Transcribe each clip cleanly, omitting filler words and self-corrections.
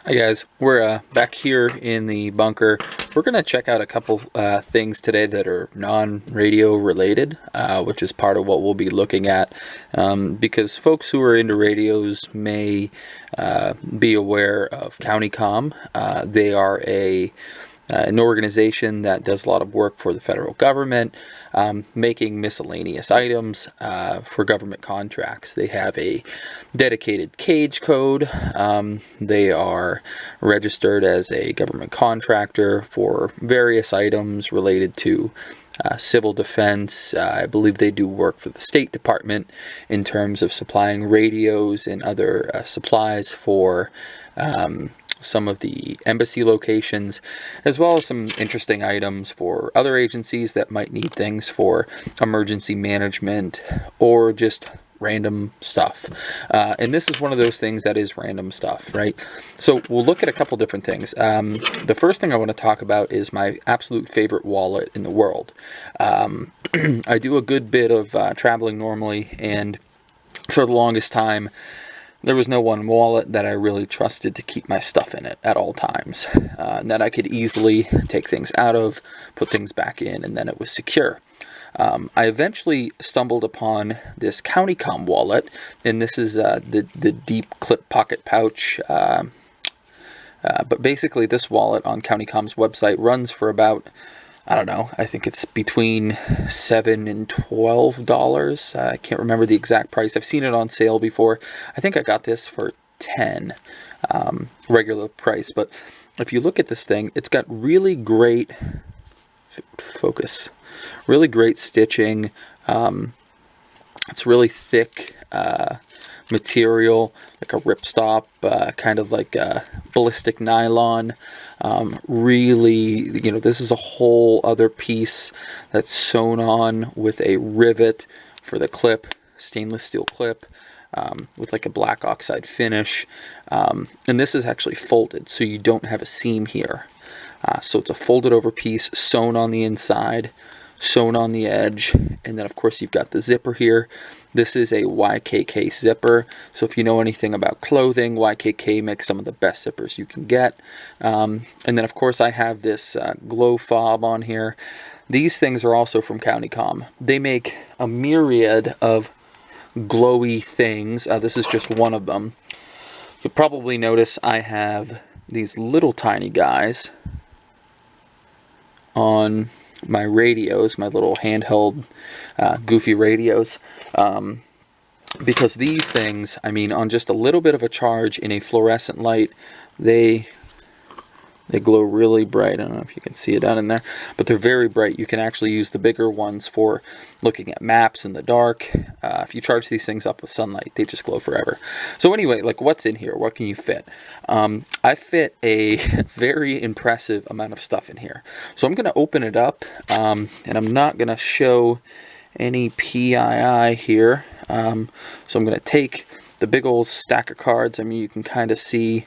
Hi guys, we're back here in the bunker. We're going to check out a couple things today that are non-radio related, which is part of what we'll be looking at, because folks who are into radios may be aware of Countycomm. They are an organization that does a lot of work for the federal government, making miscellaneous items for government contracts. They have a dedicated cage code. They are registered as a government contractor for various items related to civil defense. I believe they do work for the State Department in terms of supplying radios and other supplies for some of the embassy locations, as well as some interesting items for other agencies that might need things for emergency management or just random stuff. And this is one of those things that is random stuff, right? So we'll look at a couple different things. The first thing I want to talk about is my absolute favorite wallet in the world. I do a good bit of traveling normally, and for the longest time, there was no one wallet that I really trusted to keep my stuff in it at all times, and that I could easily take things out of, put things back in, and then it was secure. I eventually stumbled upon this Countycomm wallet, and this is the deep clip pocket pouch. But basically, this wallet on Countycomm's website runs for about, I don't know, I think it's between $7 and $12. I can't remember the exact price. I've seen it on sale before. I think I got this for $10, regular price. But if you look at this thing, it's got really great focus, really great stitching. It's really thick material, like a ripstop, kind of like a ballistic nylon. Really, this is a whole other piece that's sewn on with a rivet for the clip, stainless steel clip, with like a black oxide finish. And this is actually folded, so you don't have a seam here. So it's a folded over piece, sewn on the inside, sewn on the edge, and then of course you've got the zipper here. This is a YKK zipper, so if you know anything about clothing, YKK makes some of the best zippers you can get. And then of course I have this glow fob on here. These things are also from Countycomm. They make a myriad of glowy things. This is just one of them. You'll probably notice I have these little tiny guys on my radios, my little handheld goofy radios, because these things, I mean, on just a little bit of a charge in a fluorescent light, they glow really bright. I don't know if you can see it down in there, but they're very bright. You can actually use the bigger ones for looking at maps in the dark. If you charge these things up with sunlight, they just glow forever. So anyway, like, what's in here? What can you fit? I fit a very impressive amount of stuff in here. So I'm going to open it up, and I'm not going to show any PII here. So I'm going to take the big old stack of cards. I mean, you can kind of see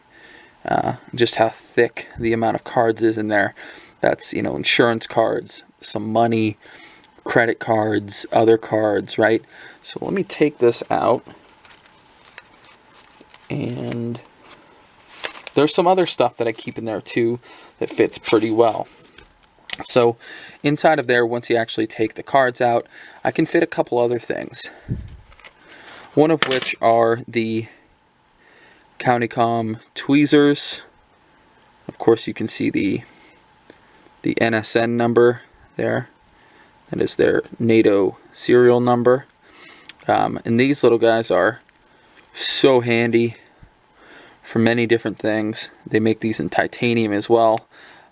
just how thick the amount of cards is in there. That's, insurance cards, some money, credit cards, other cards, right? So let me take this out, and there's some other stuff that I keep in there too that fits pretty well. So inside of there, once you actually take the cards out, I can fit a couple other things. One of which are the Countycomm tweezers. Of course, you can see the NSN number there. That is their NATO serial number. And these little guys are so handy for many different things. They make these in titanium as well.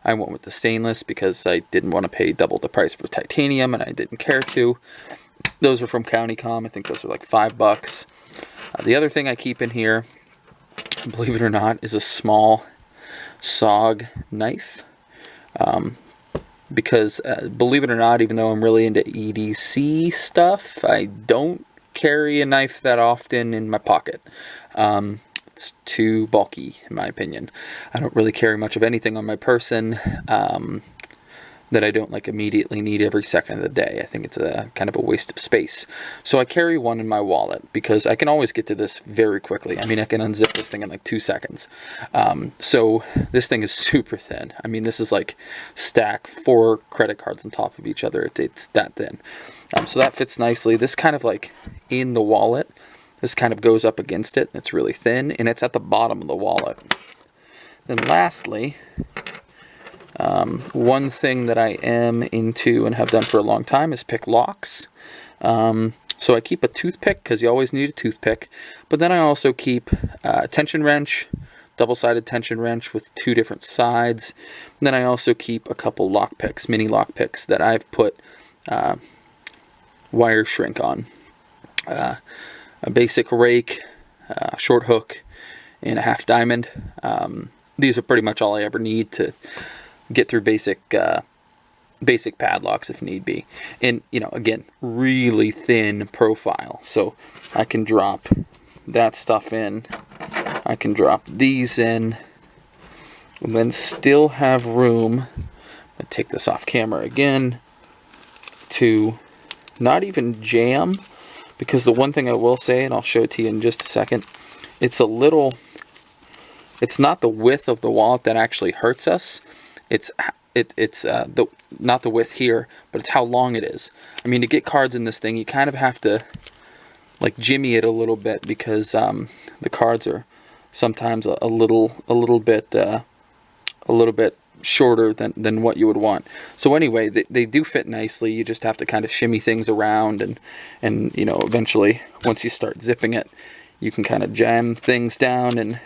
I went with the stainless because I didn't want to pay double the price for titanium, and I didn't care to. Those are from Countycomm. I think those are like $5. The other thing I keep in here, believe it or not, is a small SOG knife. Because, believe it or not, even though I'm really into EDC stuff, I don't carry a knife that often in my pocket. It's too bulky, in my opinion. I don't really carry much of anything on my person. that I don't like immediately need every second of the day. I think it's a kind of a waste of space. So I carry one in my wallet because I can always get to this very quickly. I mean, I can unzip this thing in like 2 seconds. So this thing is super thin. I mean, this is like stack 4 credit cards on top of each other. It's that thin. So that fits nicely. This kind of like in the wallet, this kind of goes up against it. It's really thin, and it's at the bottom of the wallet. Then lastly, one thing that I am into and have done for a long time is pick locks. So I keep a toothpick because you always need a toothpick. But then I also keep a tension wrench, double-sided tension wrench with 2 different sides. And then I also keep a couple lock picks, mini lock picks that I've put wire shrink on. A basic rake, a short hook, and a half diamond. These are pretty much all I ever need to get through basic padlocks if need be. And, you know, again, really thin profile. So I can drop that stuff in. I can drop these in. And then still have room, I'll take this off camera again, to not even jam. Because the one thing I will say, and I'll show it to you in just a second, it's not the width of the wallet that actually hurts us. It's not the width here, but it's how long it is. I mean, to get cards in this thing, you kind of have to like jimmy it a little bit because the cards are sometimes a little bit shorter than what you would want. So anyway, they do fit nicely. You just have to kind of shimmy things around, and you know, eventually once you start zipping it, you can kind of jam things down, and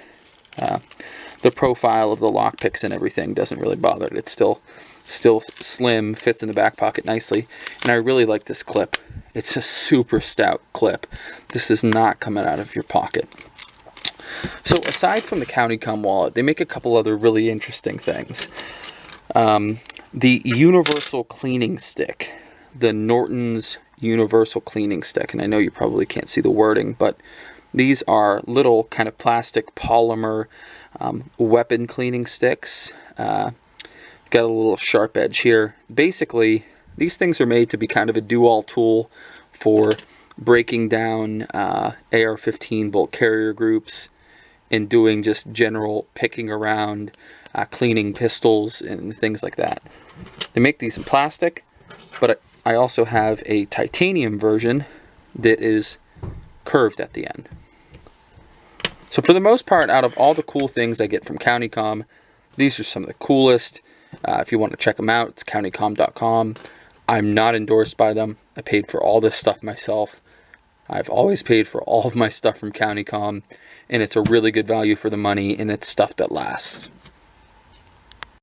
the profile of the lock picks and everything doesn't really bother it. It's still slim, fits in the back pocket nicely, and I really like this clip. It's a super stout clip. This is not coming out of your pocket. So aside from the Countycomm wallet, they make a couple other really interesting things. The universal cleaning stick, the Norton's universal cleaning stick, and I know you probably can't see the wording, but these are little kind of plastic polymer weapon cleaning sticks. Got a little sharp edge here. Basically, these things are made to be kind of a do-all tool for breaking down AR-15 bolt carrier groups and doing just general picking around, cleaning pistols and things like that. They make these in plastic, but I also have a titanium version that is curved at the end. So for the most part, out of all the cool things I get from Countycomm, these are some of the coolest. If you want to check them out, it's countycomm.com. I'm not endorsed by them. I paid for all this stuff myself. I've always paid for all of my stuff from Countycomm, and it's a really good value for the money, and it's stuff that lasts.